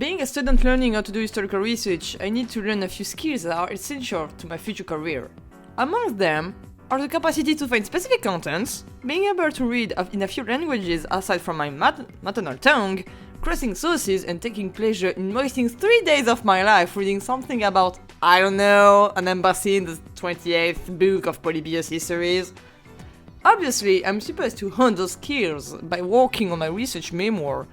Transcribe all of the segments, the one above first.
Being a student learning how to do historical research, I need to learn a few skills that are essential to my future career. Among them are the capacity to find specific contents, being able to read in a few languages aside from my maternal tongue, crossing sources and taking pleasure in wasting 3 days of my life reading something about, I don't know, an embassy in the 28th book of Polybius histories. Obviously, I'm supposed to hone those skills by working on my research memoir,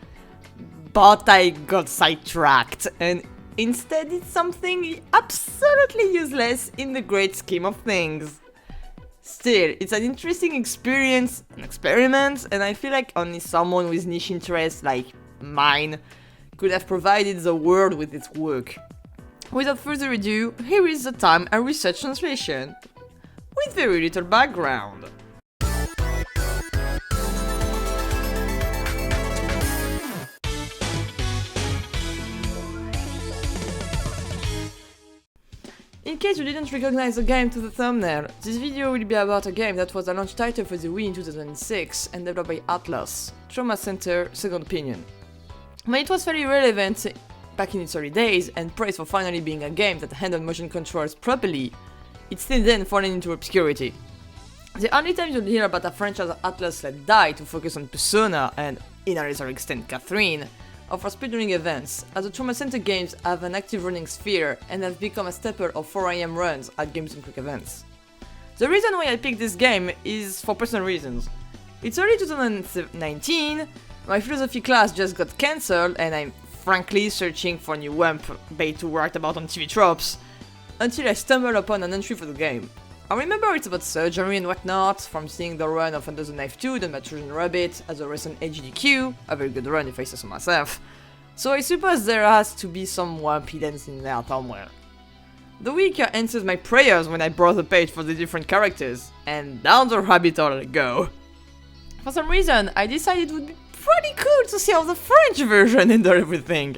but I got sidetracked and instead did something absolutely useless in the great scheme of things. Still, it's an interesting experience, an experiment, and I feel like only someone with niche interests like mine could have provided the world with its work. Without further ado, here is the time I research translation, with very little background. In case you didn't recognize the game to the thumbnail, this video will be about a game that was a launch title for the Wii in 2006 and developed by Atlas, Trauma Center Second Opinion. But it was fairly relevant back in its early days and praised for finally being a game that handled motion controls properly, it's since then fallen into obscurity. The only time you'll hear about a franchise Atlas let die to focus on Persona and, in a lesser extent, Catherine, or for speedrunning events, as the Trauma Center games have an active running sphere and have become a staple of 4 AM runs at Games and Quick events. The reason why I picked this game is for personal reasons. It's early 2019, my philosophy class just got cancelled and I'm frankly searching for a new WAMP bait to write about on TV tropes, until I stumbled upon an entry for the game. I remember it's about surgery and whatnot, from seeing the run of Under the Knife 2 done by Trojan Rabbit as a recent AGDQ, a very good run if I say so myself, so I suppose there has to be some WAMP hidden in there somewhere. The wiki answers my prayers when I browse the page for the different characters, and down the rabbit hole I go. For some reason, I decided it would be pretty cool to see how the French version handled everything,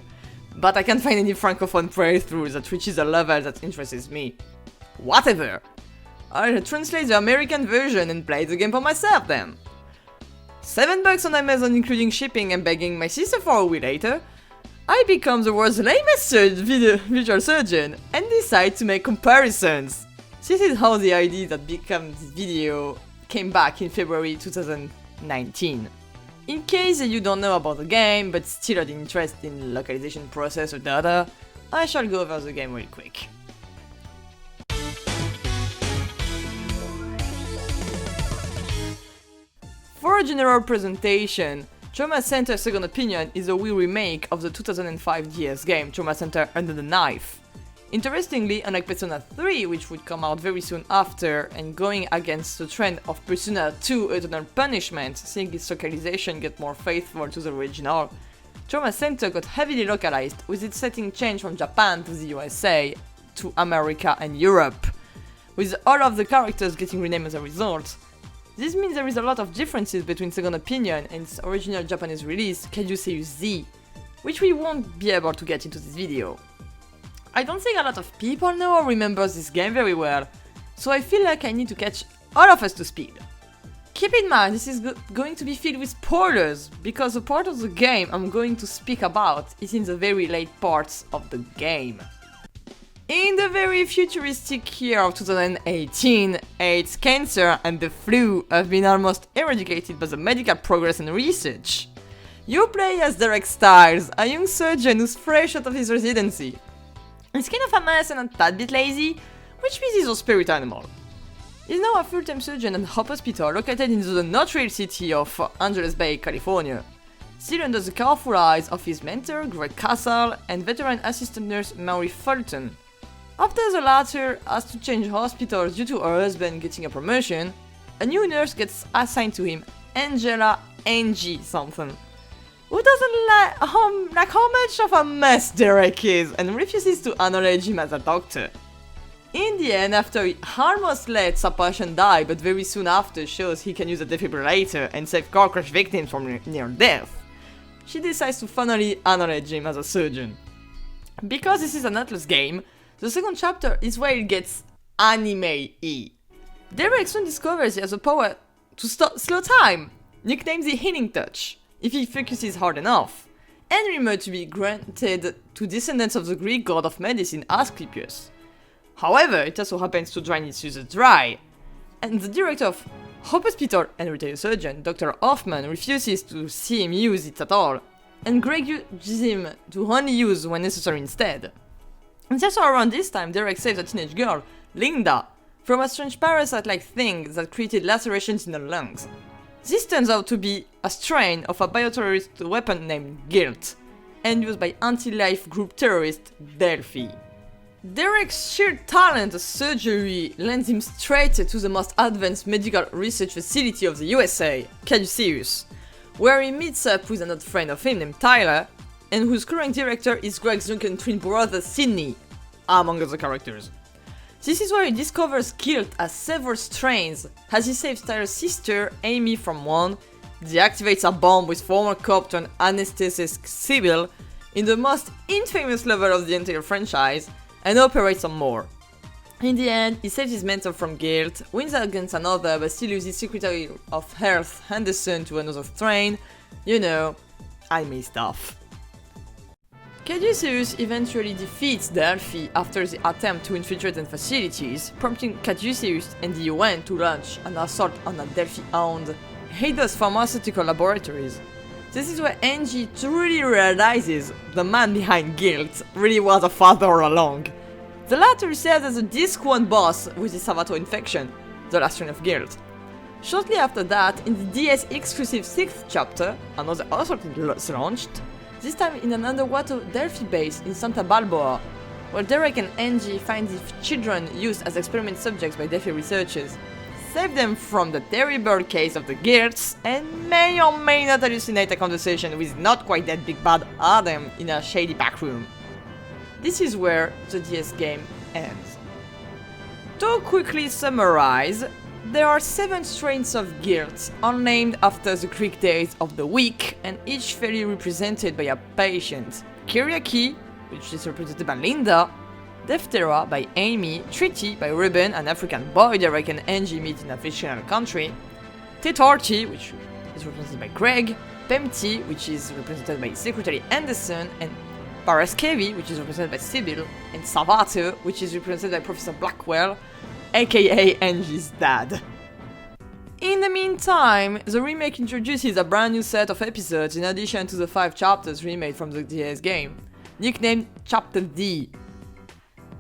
but I can't find any francophone playthroughs that reaches a level that interests me. Whatever! I'll translate the American version and play the game for myself then. $7 on Amazon including shipping and begging my sister for a Wii later, I become the world's lamest visual surgeon and decide to make comparisons. This is how the idea that became this video came back in February 2019. In case you don't know about the game but still are interested in localization process or data, I shall go over the game real quick. For a general presentation, Trauma Center Second Opinion is a Wii remake of the 2005 DS game Trauma Center Under the Knife. Interestingly, unlike Persona 3, which would come out very soon after and going against the trend of Persona 2 Eternal Punishment, seeing its localization get more faithful to the original, Trauma Center got heavily localized, with its setting changed from Japan to the USA, to America and Europe, with all of the characters getting renamed as a result. This means there is a lot of differences between Second Opinion and its original Japanese release, Kaijuseiyu Z, which we won't be able to get into this video. I don't think a lot of people know or remember this game very well, so I feel like I need to catch all of us to speed. Keep in mind this is going to be filled with spoilers, because the part of the game I'm going to speak about is in the very late parts of the game. In the very futuristic year of 2018, AIDS, cancer and the flu have been almost eradicated by the medical progress and research. You play as Derek Styles, a young surgeon who's fresh out of his residency. He's kind of a mess and a tad bit lazy, which means he's a spirit animal. He's now a full-time surgeon at Hope Hospital located in the not real city of Angeles Bay, California, still under the careful eyes of his mentor Greg Castle and veteran assistant nurse Mary Fulton. After the latter has to change hospitals due to her husband getting a promotion, a new nurse gets assigned to him, Angela Angie something, who doesn't like how much of a mess Derek is and refuses to acknowledge him as a doctor. In the end, after he almost lets a patient die but very soon after shows he can use a defibrillator and save car crash victims from near death, she decides to finally acknowledge him as a surgeon. Because this is an Atlas game, the second chapter is where it gets anime-y. Derek soon discovers he has the power to slow time, nicknamed the healing touch, if he focuses hard enough. and rumored to be granted to descendants of the Greek god of medicine Asclepius. However, it also happens to drain its user dry, and the director of Hope Hospital and retail surgeon, Dr. Hoffman, refuses to see him use it at all, and Greg urges him to only use when necessary instead. And also around this time, Derek saves a teenage girl, Linda, from a strange parasite-like thing that created lacerations in her lungs. This turns out to be a strain of a bioterrorist weapon named Guilt, and used by anti-life group terrorist Delphi. Derek's sheer talent of surgery lends him straight to the most advanced medical research facility of the USA, Caduceus, where he meets up with another friend of him named Tyler, and whose current director is Greg's drunken twin brother Sidney, among other characters. This is where he discovers Guilt has several strains, as he saves Tyler's sister, Amy, from one, deactivates a bomb with former cop turned anesthetist Sybil in the most infamous level of the entire franchise, and operates on more. In the end, he saves his mentor from Guilt, wins against another but still loses Secretary of Health Henderson to another strain, you know, anime stuff. Caduceus eventually defeats Delphi after the attempt to infiltrate the facilities, prompting Caduceus and the UN to launch an assault on a Delphi-owned Eidos pharmaceutical laboratories. This is where Angie truly realizes the man behind Guilt really was a father all along. The latter serves as a Disc 1 boss with the Savato infection, the last strain of Guilt. Shortly after that, in the DS exclusive 6th chapter, another assault is launched, this time in an underwater Delphi base in Santa Balboa, where Derek and Angie find the children used as experiment subjects by Delphi researchers, save them from the terrible case of the Guilts, and may or may not hallucinate a conversation with not quite that big bad Adam in a shady back room. This is where the DS game ends. To quickly summarize, there are 7 strains of Guilt, all named after the Greek days of the week, and each fairly represented by a patient. Kyriaki, which is represented by Linda, Deftera by Amy, Treaty by Ruben, an African boy Derek and Angie meet in a fictional country, Tetorti, which is represented by Greg, Pempti, which is represented by Secretary Anderson, and Paraskevi, which is represented by Sybil, and Savato, which is represented by Professor Blackwell, aka Angie's dad. In the meantime, the remake introduces a brand new set of episodes in addition to the 5 chapters remade from the DS game, nicknamed Chapter D.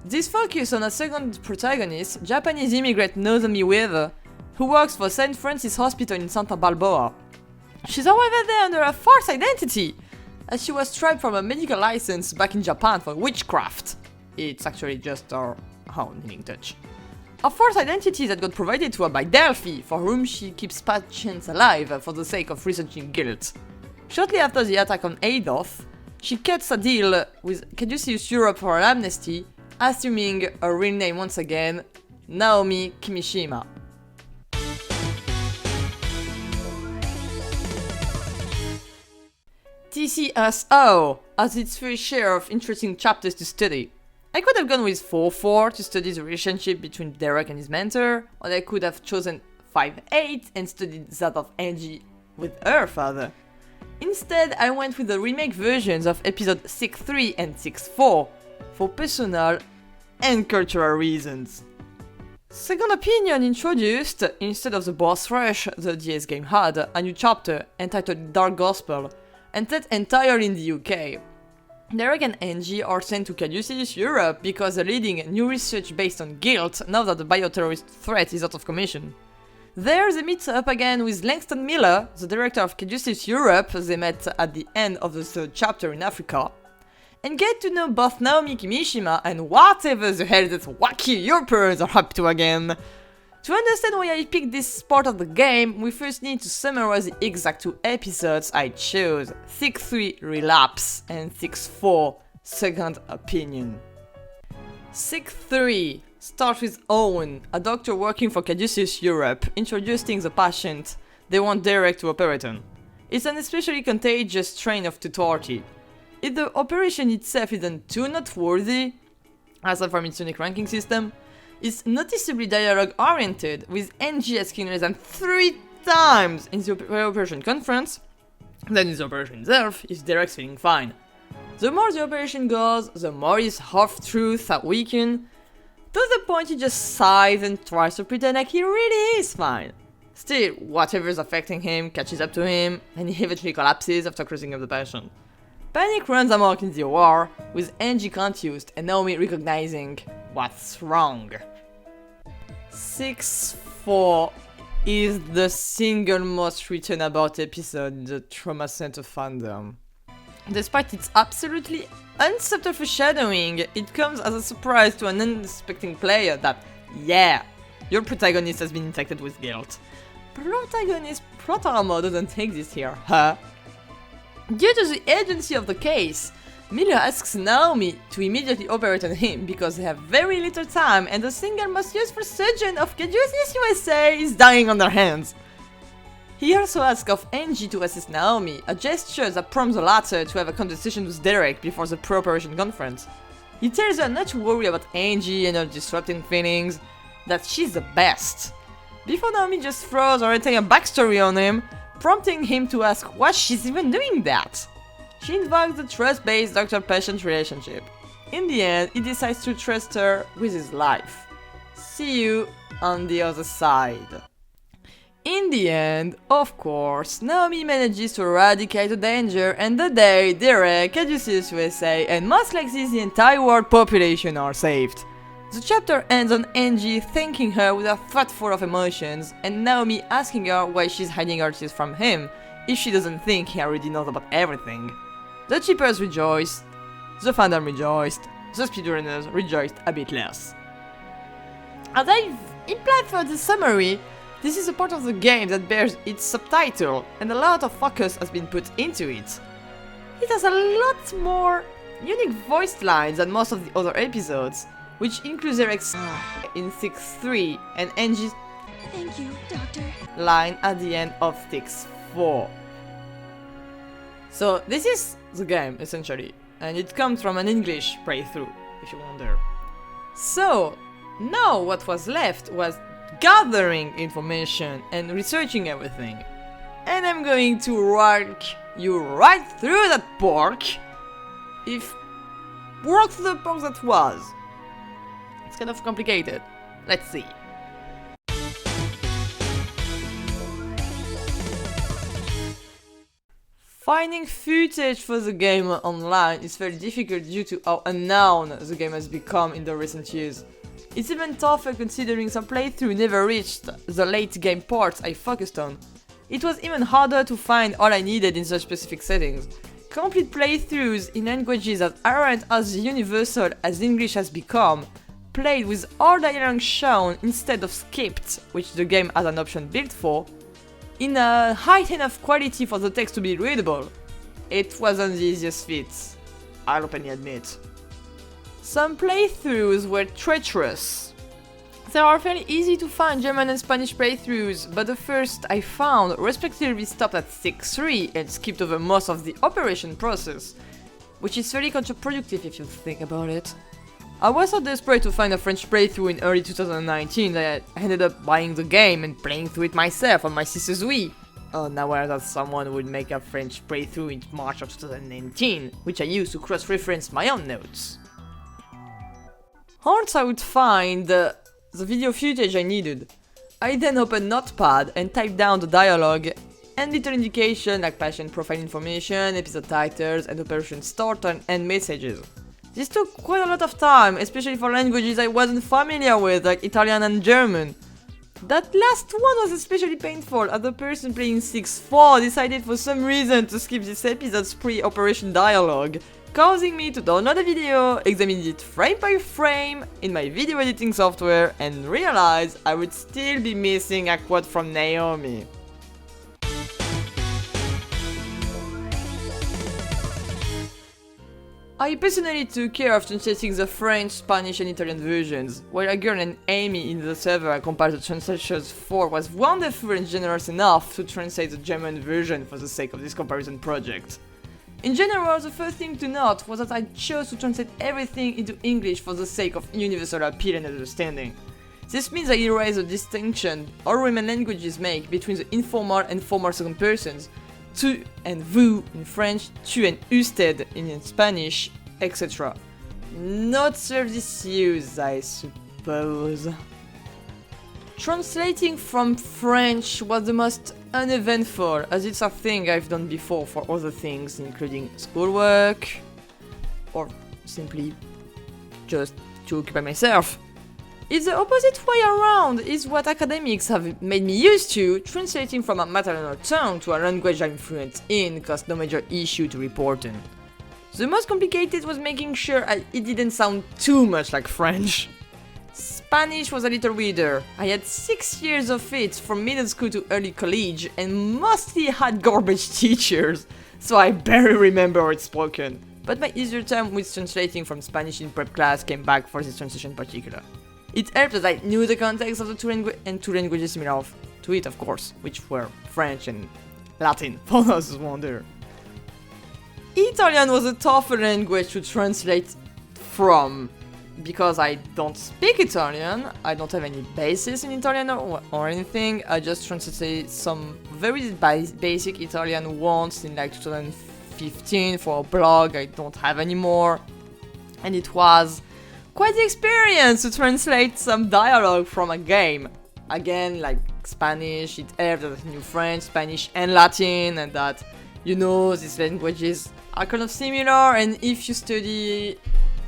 This focuses on a second protagonist, Japanese immigrant Nozomi Weaver, who works for St. Francis Hospital in Santa Balboa. She's however there under a false identity, as she was stripped from a medical license back in Japan for witchcraft. It's actually just her own healing touch. A false identity that got provided to her by Delphi, for whom she keeps patients alive for the sake of researching Guilt. Shortly after the attack on Eidos, she cuts a deal with Caduceus Europe for an amnesty, assuming her real name once again, Naomi Kimishima. TCSO has its fair share of interesting chapters to study. I could have gone with 4-4 to study the relationship between Derek and his mentor, or I could have chosen 5-8 and studied that of Angie with her father. Instead, I went with the remake versions of episode 6-3 and 6-4 for personal and cultural reasons. Second Opinion introduced, instead of the boss rush the DS game had, a new chapter entitled Dark Gospel, and set entirely in the UK. Derek and Angie are sent to Caduceus Europe because they're leading new research based on Guilt now that the bioterrorist threat is out of commission. There they meet up again with Langston Miller, the director of Caduceus Europe they met at the end of the 3rd chapter in Africa, and get to know both Naomi Kimishima and whatever the hell these wacky Europeans are up to again. To understand why I picked this part of the game, we first need to summarize the exact 2 episodes I chose, 6-3 Relapse and 6-4 Second Opinion. 6-3 starts with Owen, a doctor working for Caduceus Europe, introducing the patient they want Derek to operate on. It's an especially contagious strain of tutorty. If the operation itself isn't too noteworthy, aside from its unique ranking system, it's noticeably dialogue-oriented, with NG asking less than 3 times in the operation conference, Then in the operation itself, is Derek's feeling fine. The more the operation goes, the more his half-truths are weakened, to the point he just sighs and tries to pretend like he really is fine. Still, whatever's affecting him catches up to him, and he eventually collapses after crossing up the patient. Panic runs amok in the OR, with Angie confused and Naomi recognizing what's wrong. 6-4 is the single most written about episode in the Trauma Center fandom. Despite its absolutely unsubtle foreshadowing, it comes as a surprise to an unsuspecting player that, yeah, your protagonist has been infected with guilt. Protagonist proto-armor doesn't exist here, huh? Due to the urgency of the case, Miller asks Naomi to immediately operate on him because they have very little time and the single most useful surgeon of Caduceus USA is dying on their hands. He also asks of Angie to assist Naomi, a gesture that prompts the latter to have a conversation with Derek before the pre-operation conference. He tells her not to worry about Angie and her disrupting feelings, that she's the best. Before Naomi just throws her entire backstory on him, prompting him to ask why she's even doing that. She invokes the trust-based doctor-patient relationship. In the end, he decides to trust her with his life. See you on the other side. In the end, of course, Naomi manages to eradicate the danger, and the day Derek, Caduceus USA, and most likely the entire world population are saved. The chapter ends on Angie thanking her with a throat full of emotions, and Naomi asking her why she's hiding her tears from him, if she doesn't think he already knows about everything. The chippers rejoiced, the fandom rejoiced, the speedrunners rejoiced a bit less. As I've implied for the summary, this is a part of the game that bears its subtitle, and a lot of focus has been put into it. It has a lot more unique voice lines than most of the other episodes, which includes Derek's in 6-3 and Angie's "Thank you, Doctor" line at the end of 6-4. So this is the game, essentially, and it comes from an English playthrough, if you wonder. So, now what was left was gathering information and researching everything. And I'm going to walk you right through that pork. Walk through the pork that was. It's kind of complicated. Let's see. Finding footage for the game online is very difficult due to how unknown the game has become in the recent years. It's even tougher considering some playthrough never reached the late game parts I focused on. It was even harder to find all I needed in such specific settings. Complete playthroughs in languages that aren't as universal as English has become, played with all dialogue shown instead of skipped, which the game has an option built for, in a high enough quality for the text to be readable. It wasn't the easiest feat, I'll openly admit. Some playthroughs were treacherous. There are fairly easy to find German and Spanish playthroughs, but the first I found respectively stopped at 6-3 and skipped over most of the operation process, which is fairly counterproductive if you think about it. I was so desperate to find a French playthrough in early 2019 that I ended up buying the game and playing through it myself on my sister's Wii. Unaware that someone would make a French playthrough in March of 2019, which I used to cross-reference my own notes. Once I would find the video footage I needed, I then opened Notepad and typed down the dialogue and little indication like patient profile information, episode titles, and operation start and end messages. This took quite a lot of time, especially for languages I wasn't familiar with, like Italian and German. That last one was especially painful, as the person playing 6-4 decided for some reason to skip this episode's pre-operation dialogue, causing me to download a video, examine it frame by frame in my video editing software, and realize I would still be missing a quote from Naomi. I personally took care of translating the French, Spanish and Italian versions, while a girl named Amy in the server I compiled the translations for was wonderful and generous enough to translate the German version for the sake of this comparison project. In general, the first thing to note was that I chose to translate everything into English for the sake of universal appeal and understanding. This means I erase the distinction all Roman languages make between the informal and formal second persons, tu and vous in French, tu and usted in Spanish, etc. Not service use, I suppose. Translating from French was the most uneventful, as it's a thing I've done before for other things, including schoolwork, or simply just to occupy myself. It's the opposite way around, is what academics have made me used to. Translating from a maternal tongue to a language I'm fluent in caused no major issue to report on. The most complicated was making sure it didn't sound too much like French. Spanish was a little weirder. I had 6 years of it from middle school to early college and mostly had garbage teachers, so I barely remember how it's spoken. But my easier time with translating from Spanish in prep class came back for this translation in particular. It helped that I knew the context of the two languages similar to it, of course, which were French and Latin, for those who wonder. Italian was a tougher language to translate from, because I don't speak Italian, I don't have any basis in Italian or anything. I just translated some very basic Italian once in like 2015 for a blog I don't have anymore, and it was quite the experience to translate some dialogue from a game. Again, like Spanish, it helped that I knew French, Spanish and Latin, and that, you know, these languages are kind of similar, and if you study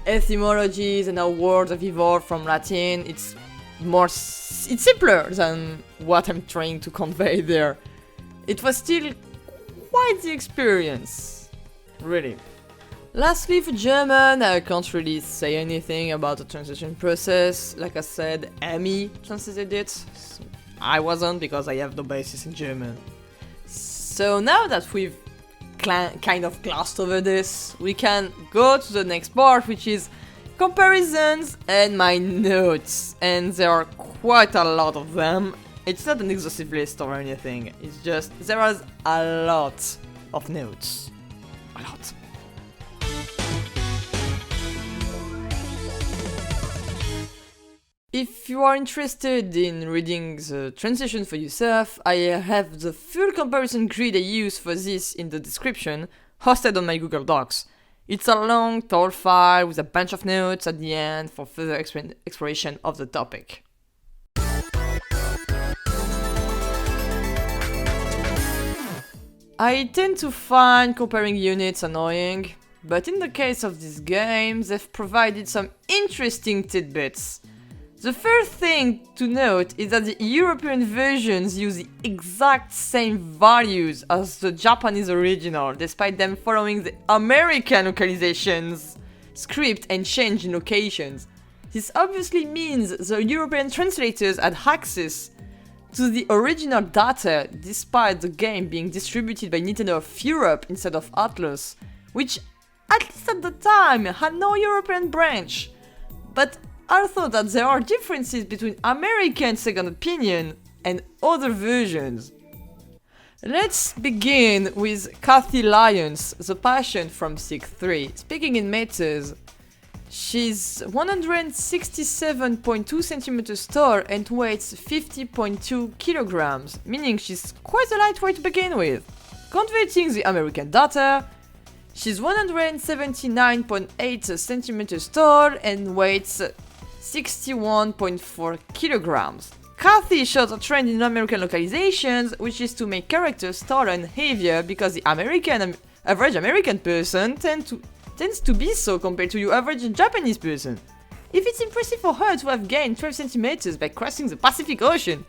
etymologies and how words have evolved from Latin, it's simpler than what I'm trying to convey there. It was still quite the experience, really. Lastly, for German, I can't really say anything about the translation process. Like I said, Amy translated it. So I wasn't, because I have no basis in German. So now that we've kind of glossed over this, we can go to the next part, which is comparisons and my notes. And there are quite a lot of them. It's not an exhaustive list or anything, it's just there is a lot of notes. A lot. If you are interested in reading the translation for yourself, I have the full comparison grid I use for this in the description, hosted on my Google Docs. It's a long, tall file with a bunch of notes at the end for further exploration of the topic. I tend to find comparing units annoying, but in the case of this game, they've provided some interesting tidbits. The first thing to note is that the European versions use the exact same values as the Japanese original, despite them following the American localizations script and change in locations. This obviously means the European translators had access to the original data, despite the game being distributed by Nintendo of Europe instead of Atlus, which, at least at the time, had no European branch. But I thought that there are differences between American Second Opinion and other versions. Let's begin with Kathy Lyons, the patient from Sig 3. Speaking in meters, she's 167.2 centimeters tall and weighs 50.2 kilograms, meaning she's quite a lightweight to begin with. Converting the American data, she's 179.8 centimeters tall and weighs 61.4 kilograms. Kathy shows a trend in American localizations, which is to make characters taller and heavier because the average American person tends to be so compared to your average Japanese person. If it's impressive for her to have gained 12 centimeters by crossing the Pacific Ocean,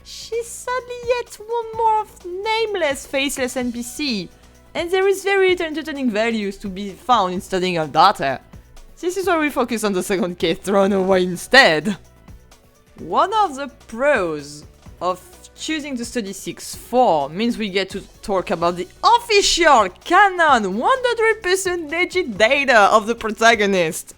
she's sadly yet one more of nameless, faceless NPC, and there is very little entertaining values to be found in studying her data. This is why we focus on the second case thrown away instead. One of the pros of choosing to study 6.4 means we get to talk about the official canon 100% legit data of the protagonist.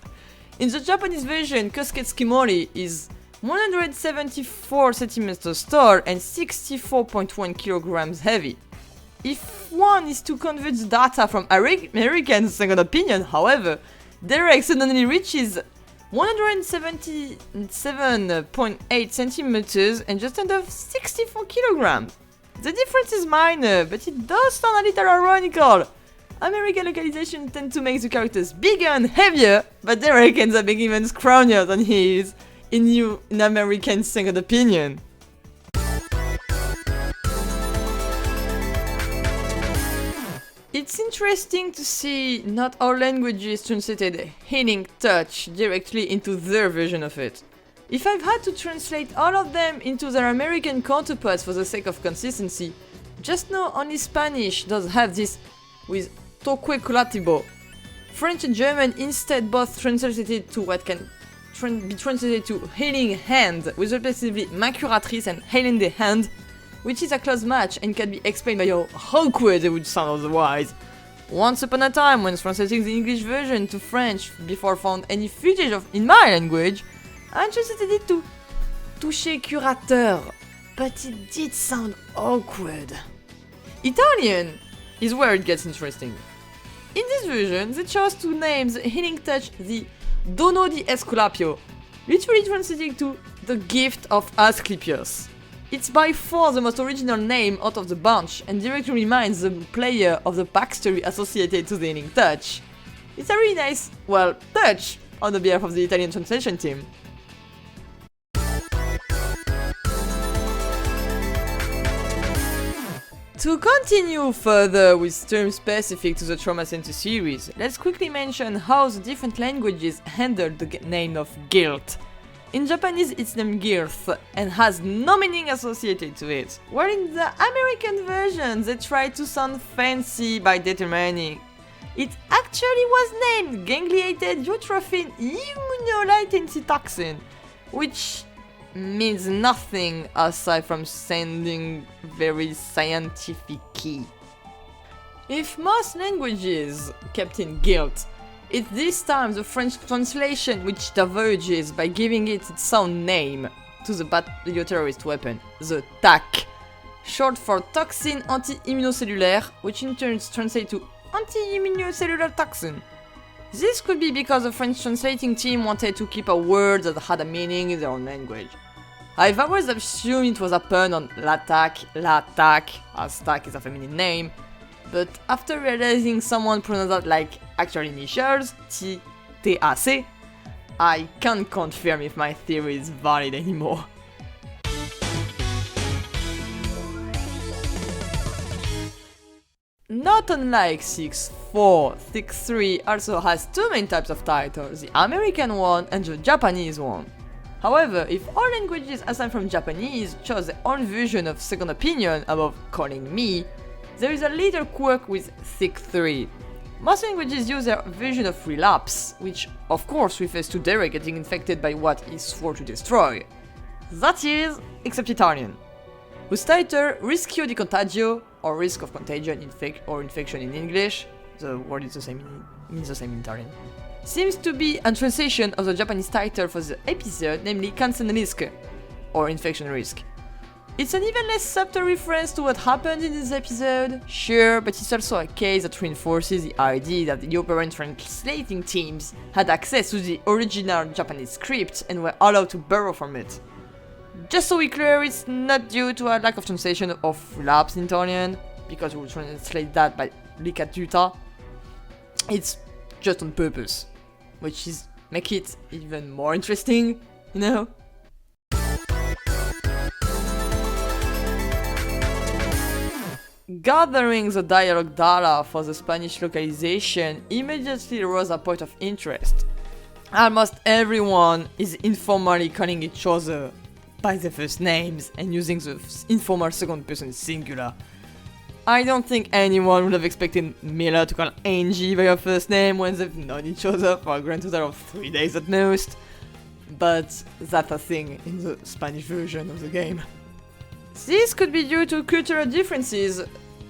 In the Japanese version, Kosuke Tsukimori is 174 centimeters tall and 64.1 kilograms heavy. If one is to convert the data from American Second Opinion, however, Derek suddenly reaches 177.8 centimeters and just under 64 kilograms. The difference is minor, but it does sound a little ironical. American localizations tend to make the characters bigger and heavier, but Derek ends up being even scrawnier than he is in American Second Opinion. It's interesting to see not all languages translated Healing Touch directly into their version of it. If I've had to translate all of them into their American counterparts for the sake of consistency, just know only Spanish does have this with toque colativo. French and German instead both translated to what can be translated to healing hand, with respectively maculatrice and healende hand, which is a close match and can be explained by how awkward it would sound otherwise. Once upon a time, when translating the English version to French before found any footage of in my language, I translated it to toucher curateur, but it did sound awkward. Italian is where it gets interesting. In this version, they chose to name the healing touch the Dono di Esculapio, literally translating to the gift of Asclepius. It's by far the most original name out of the bunch and directly reminds the player of the backstory associated to the healing touch. It's a really nice, well, touch on the behalf of the Italian translation team. To continue further with terms specific to the Trauma Center series, let's quickly mention how the different languages handled the name of guilt. In Japanese it's named guilt and has no meaning associated to it, while in the American version they tried to sound fancy by determining it actually was named gangliated utrophin immunolatency toxin, which means nothing aside from sounding very scientific-y. If most languages kept in guilt, it's this time the French translation which diverges by giving it its own name to the bioterrorist weapon, the TAC, short for Toxin Anti-Immunocellulaire, which in turn translates to Anti-Immunocellular Toxin. This could be because the French translating team wanted to keep a word that had a meaning in their own language. I've always assumed it was a pun on l'attaque, as TAC is a feminine name, but after realizing someone pronounced that like actual initials, TAC, I can't confirm if my theory is valid anymore. Not unlike 6.4, 6.3 also has two main types of titles, the American one and the Japanese one. However, if all languages aside from Japanese chose their own version of Second Opinion above calling me, there is a little quirk with 6.3. Most languages use their version of relapse, which of course refers to Derek getting infected by what he swore to destroy. That is, except Italian, whose title Rischio di contagio, or risk of contagion or infection in English, the word is the same means the same in Italian, seems to be a translation of the Japanese title for the episode, namely Kansen-risk, or infection risk. It's an even less subtle reference to what happened in this episode, sure, but it's also a case that reinforces the idea that the operant translating teams had access to the original Japanese script and were allowed to borrow from it. Just so we're clear, it's not due to a lack of translation of relapse in Italian, because we will translate that by ricaduta. It's just on purpose, which is make it even more interesting, you know? Gathering the dialogue data for the Spanish localization immediately rose a point of interest. Almost everyone is informally calling each other by their first names and using the informal second person singular. I don't think anyone would have expected Mila to call Angie by her first name when they've known each other for a grand total of 3 days at most, but that's a thing in the Spanish version of the game. This could be due to cultural differences,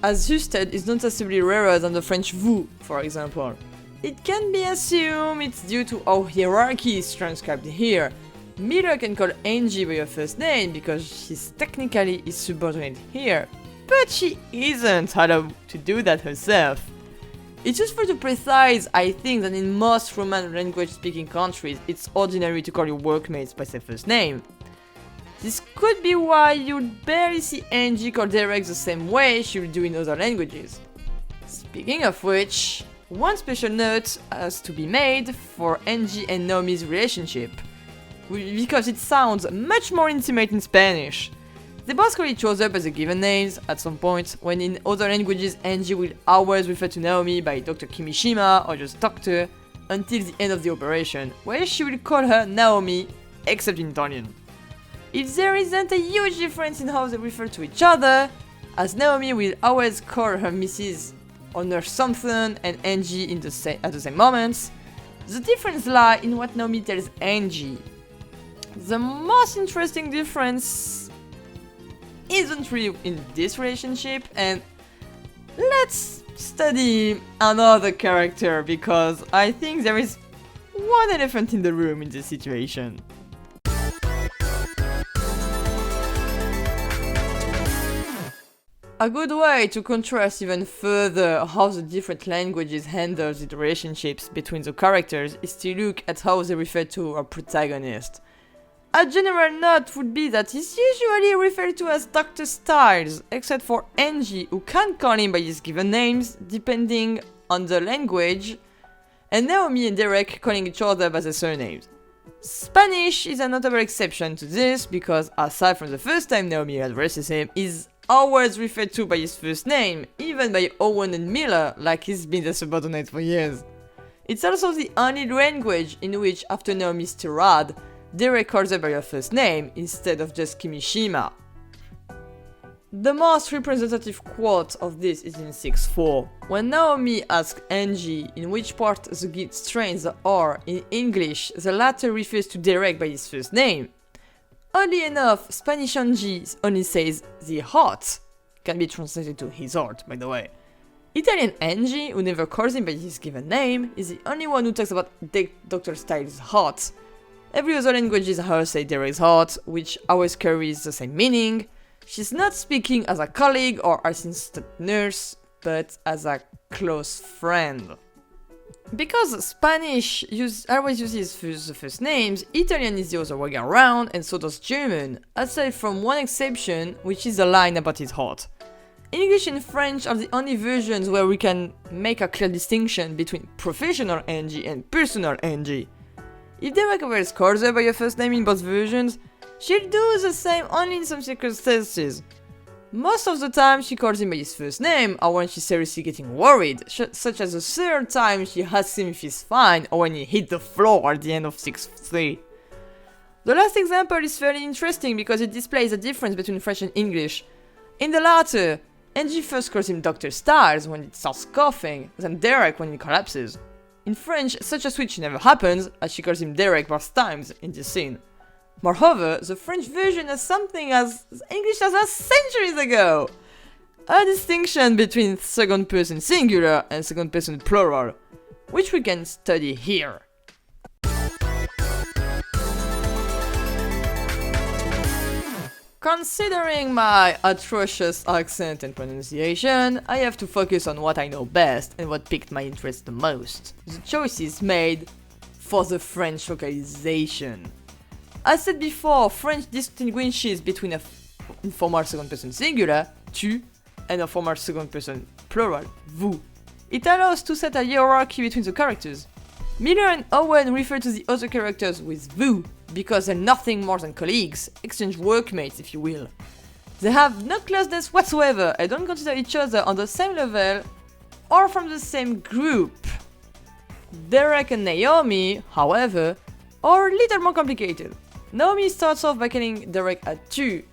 as Husted is noticeably rarer than the French vous, for example. It can be assumed it's due to how hierarchy is transcribed here. Miller can call Angie by her first name because she's technically his subordinate here, but she isn't allowed to do that herself. It's useful to precise, I think, that in most Roman language speaking countries, it's ordinary to call your workmates by their first name. This could be why you'd barely see Angie call Derek the same way she would do in other languages. Speaking of which, one special note has to be made for Angie and Naomi's relationship, because it sounds much more intimate in Spanish. They both call each other by the given names at some point, when in other languages Angie will always refer to Naomi by Dr. Kimishima or just Doctor, until the end of the operation, where she will call her Naomi, except in Italian. If there isn't a huge difference in how they refer to each other, as Naomi will always call her Mrs. or Nurse something and Angie at the same moments, the difference lies in what Naomi tells Angie. The most interesting difference isn't really in this relationship, and let's study another character because I think there is one elephant in the room in this situation. A good way to contrast even further how the different languages handle the relationships between the characters is to look at how they refer to our protagonist. A general note would be that he's usually referred to as Dr. Styles, except for Angie, who can call him by his given names depending on the language, and Naomi and Derek calling each other by their surnames. Spanish is a notable exception to this because, aside from the first time Naomi addresses him, he's always referred to by his first name, even by Owen and Miller, like he's been the subordinate for years. It's also the only language in which, after Naomi's tirade, Derek calls her by her first name instead of just Kimishima. The most representative quote of this is in 6-4, when Naomi asks Angie in which part the git strains are in English, the latter refers to Derek by his first name. Oddly enough, Spanish Angie only says the heart, can be translated to his heart, by the way. Italian Angie, who never calls him by his given name, is the only one who talks about Dr. Styles' heart. Every other language is how say Derek's heart, which always carries the same meaning. She's not speaking as a colleague or assistant nurse, but as a close friend. Because Spanish always uses the first names, Italian is the other way around, and so does German, aside from one exception, which is a line about his heart. English and French are the only versions where we can make a clear distinction between professional Angie and personal Angie. If Derek ever calls her by her first name in both versions, she'll do the same only in some circumstances. Most of the time she calls him by his first name, or when she's seriously getting worried, such as the third time she asks him if he's fine, or when he hit the floor at the end of 6-3. The last example is fairly interesting because it displays the difference between French and English. In the latter, Angie first calls him Dr. Styles when it starts coughing, then Derek when he collapses. In French, such a switch never happens, as she calls him Derek both times in this scene. Moreover, the French version has something as English as centuries ago! A distinction between second person singular and second person plural, which we can study here. Considering my atrocious accent and pronunciation, I have to focus on what I know best and what piqued my interest the most. The choices made for the French localization. As said before, French distinguishes between a informal second person singular, tu, and a formal second person plural, vous. It allows to set a hierarchy between the characters. Miller and Owen refer to the other characters with vous, because they're nothing more than colleagues, exchange workmates if you will. They have no closeness whatsoever and don't consider each other on the same level or from the same group. Derek and Naomi, however, are a little more complicated. Naomi starts off by calling Derek a tu,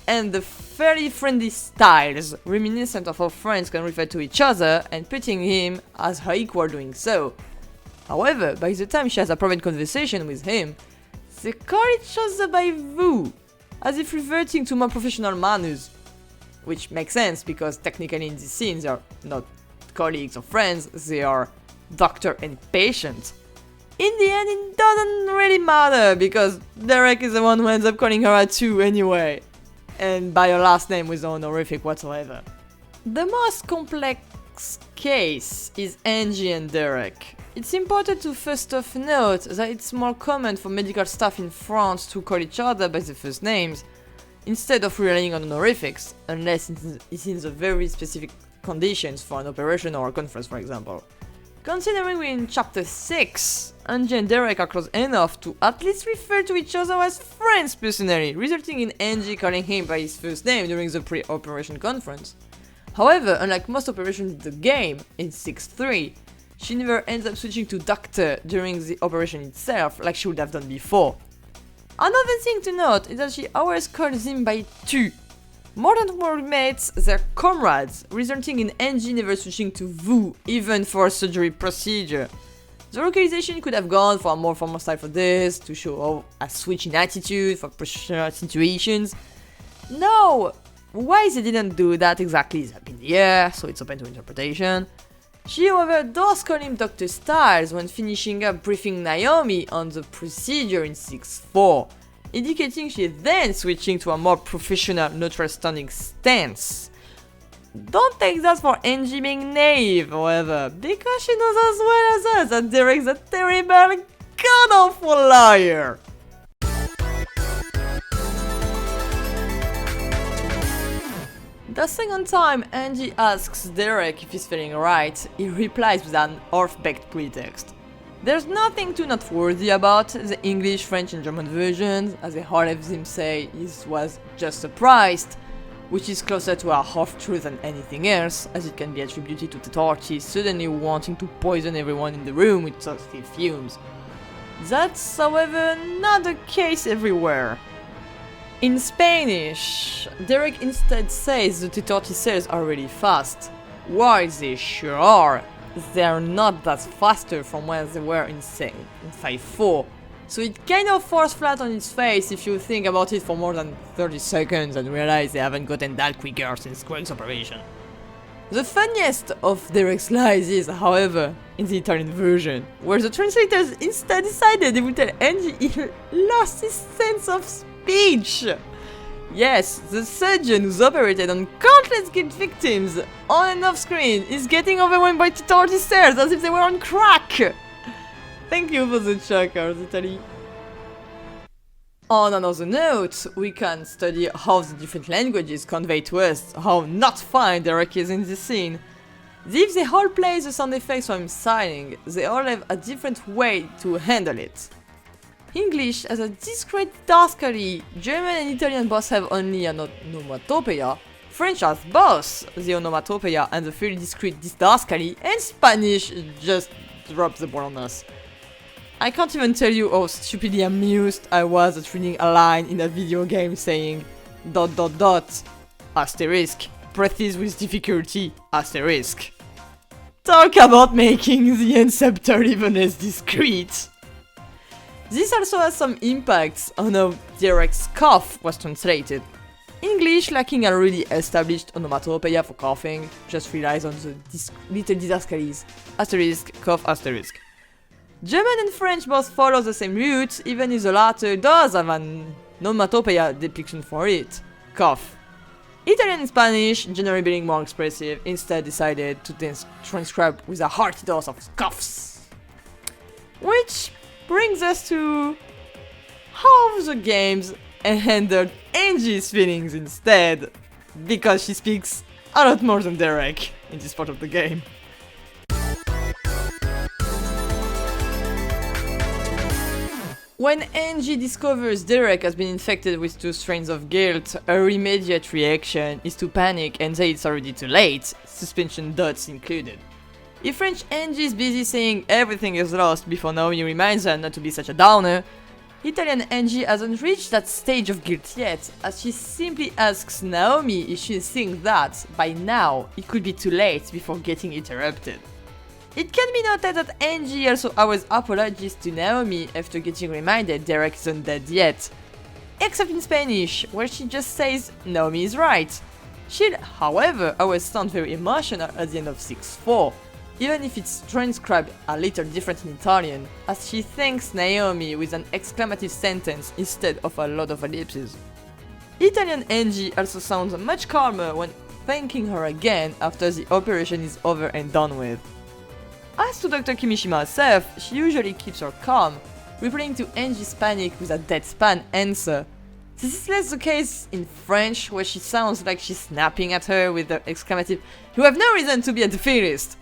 and the fairly friendly Styles, reminiscent of how friends can refer to each other, and putting him as her equal doing so. However, by the time she has a private conversation with him, they call each other by vous, as if reverting to more professional manners. Which makes sense because technically in these scenes they are not colleagues or friends, they are doctor and patient. In the end, it doesn't really matter because Derek is the one who ends up calling her a tu anyway, and by her last name with no honorific whatsoever. The most complex case is Angie and Derek. It's important to first off note that it's more common for medical staff in France to call each other by their first names, instead of relying on honorifics, unless it's in the very specific conditions for an operation or a conference, for example. Considering we're in chapter 6, Angie and Derek are close enough to at least refer to each other as friends personally, resulting in Angie calling him by his first name during the pre-operation conference. However, unlike most operations in the game, in 6.3, she never ends up switching to Doctor during the operation itself like she would have done before. Another thing to note is that she always calls him by tu. More than workmates, they're comrades, resulting in Angie never switching to vous, even for a surgery procedure. The localization could have gone for a more formal style for this, to show a switch in attitude for professional situations. No! Why they didn't do that exactly is up in the air, so it's open to interpretation. She, however, does call him Dr. Styles when finishing up briefing Naomi on the procedure in 6.4, indicating she is then switching to a more professional, neutral standing stance. Don't take that for Angie being naive, however, because she knows as well as us that Derek's a terrible, god-awful liar. The second time Angie asks Derek if he's feeling alright, he replies with an half-baked pretext. There's nothing too noteworthy about the English, French and German versions, as they all have them say he was just surprised, which is closer to a half-truth than anything else, as it can be attributed to the authorities suddenly wanting to poison everyone in the room with toxic fumes. That's, however, not the case everywhere. In Spanish, Derek instead says the T-30 cells are really fast. While they sure are, they are not that faster from where they were in 5.4. So it kind of falls flat on its face if you think about it for more than 30 seconds and realize they haven't gotten that quicker since Greg's operation. The funniest of Derek's lies is, however, in the Italian version, where the translators instead decided they would tell Angie he lost his sense of speech. Yes, the surgeon who's operated on countless guilt victims on and off screen is getting overwhelmed by T-30 cells as if they were on crack. Thank you for the checkers, Italy. On another note, we can study how the different languages convey to us how not fine Derek is in this scene. If they all play the sound effects while I'm signing, they all have a different way to handle it. English has a discrete didascally, German and Italian both have only an onomatopoeia, French has both the onomatopoeia and the fairly discrete didascally, and Spanish just drops the ball on us. I can't even tell you how stupidly amused I was at reading a line in a video game saying ... asterisk, breathes with difficulty, asterisk. Talk about making the end subtitle even less discreet. This also has some impacts on how Derek's cough was translated. English, lacking a really established onomatopoeia for coughing, just relies on the little didascalies, asterisk, cough, asterisk. German and French both follow the same route, even if the latter does have an onomatopoeia depiction for it, cough. Italian and Spanish, generally being more expressive, instead decided to transcribe with a hearty dose of coughs. Which brings us to how the games handled Angie's feelings instead, because she speaks a lot more than Derek in this part of the game. When Angie discovers Derek has been infected with 2 strains of guilt, her immediate reaction is to panic and say it's already too late, suspension dots included. If French Angie is busy saying everything is lost before Naomi reminds her not to be such a downer, Italian Angie hasn't reached that stage of guilt yet, as she simply asks Naomi if she thinks that, by now, it could be too late before getting interrupted. It can be noted that Angie also always apologizes to Naomi after getting reminded Derek isn't dead yet, except in Spanish, where she just says Naomi is right. She'll, however, always sound very emotional at the end of 6.4, even if it's transcribed a little different in Italian, as she thanks Naomi with an exclamative sentence instead of a lot of ellipses. Italian Angie also sounds much calmer when thanking her again after the operation is over and done with. As to Dr. Kimishima herself, she usually keeps her calm, replying to Angie's panic with a deadpan answer. This is less the case in French, where she sounds like she's snapping at her with the exclamative, "You have no reason to be a defeatist!"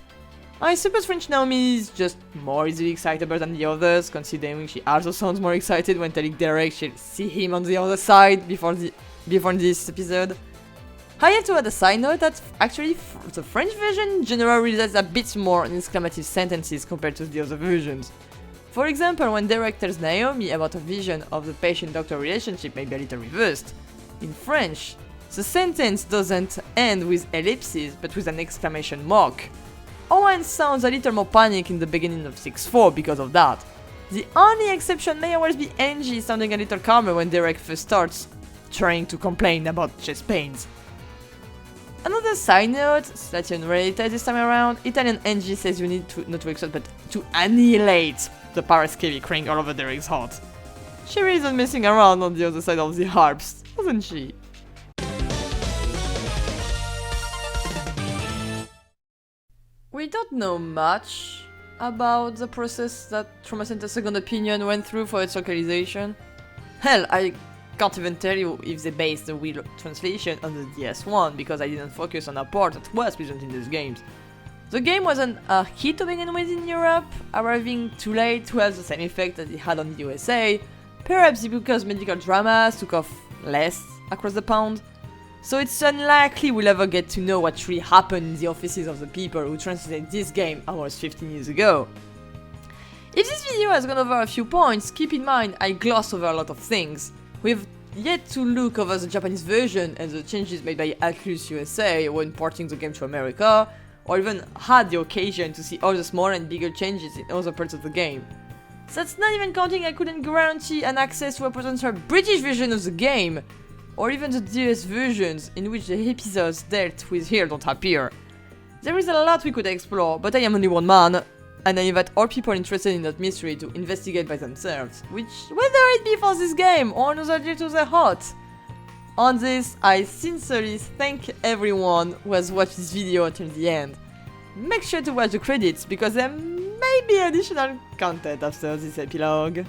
I suppose French Naomi is just more easily excitable than the others, considering she also sounds more excited when telling Derek she'll see him on the other side before this episode. I have to add a side note that actually the French version generally relies a bit more on exclamative sentences compared to the other versions. For example, when Derek tells Naomi about a vision of the patient-doctor relationship may be a little reversed. In French, the sentence doesn't end with ellipses but with an exclamation mark. Owen sounds a little more panicked in the beginning of 6-4 because of that. The only exception may always be Angie sounding a little calmer when Derek first starts trying to complain about chest pains. Another side note, slightly unrelated this time around, Italian Angie says you need to not to exalt but to annihilate the parascaly crying all over Derek's heart. She really isn't messing around on the other side of the harps, wasn't she? We don't know much about the process that Trauma Center Second Opinion went through for its localization. Hell, I can't even tell you if they based the Wii translation on the DS1 because I didn't focus on a part that was present in these games. The game wasn't a hit to begin with in Europe, arriving too late to have the same effect that it had on the USA, perhaps because medical dramas took off less across the pond. So it's unlikely we'll ever get to know what really happened in the offices of the people who translated this game almost 15 years ago. If this video has gone over a few points, keep in mind I glossed over a lot of things. We've yet to look over the Japanese version and the changes made by Atlus USA when porting the game to America, or even had the occasion to see all the smaller and bigger changes in other parts of the game. That's not even counting I couldn't guarantee an access to a potential British version of the game, or even the DS versions in which the episodes dealt with here don't appear. There is a lot we could explore, but I am only one man, and I invite all people interested in that mystery to investigate by themselves, whether it be for this game or another dear to their heart. On this, I sincerely thank everyone who has watched this video until the end. Make sure to watch the credits because there may be additional content after this epilogue.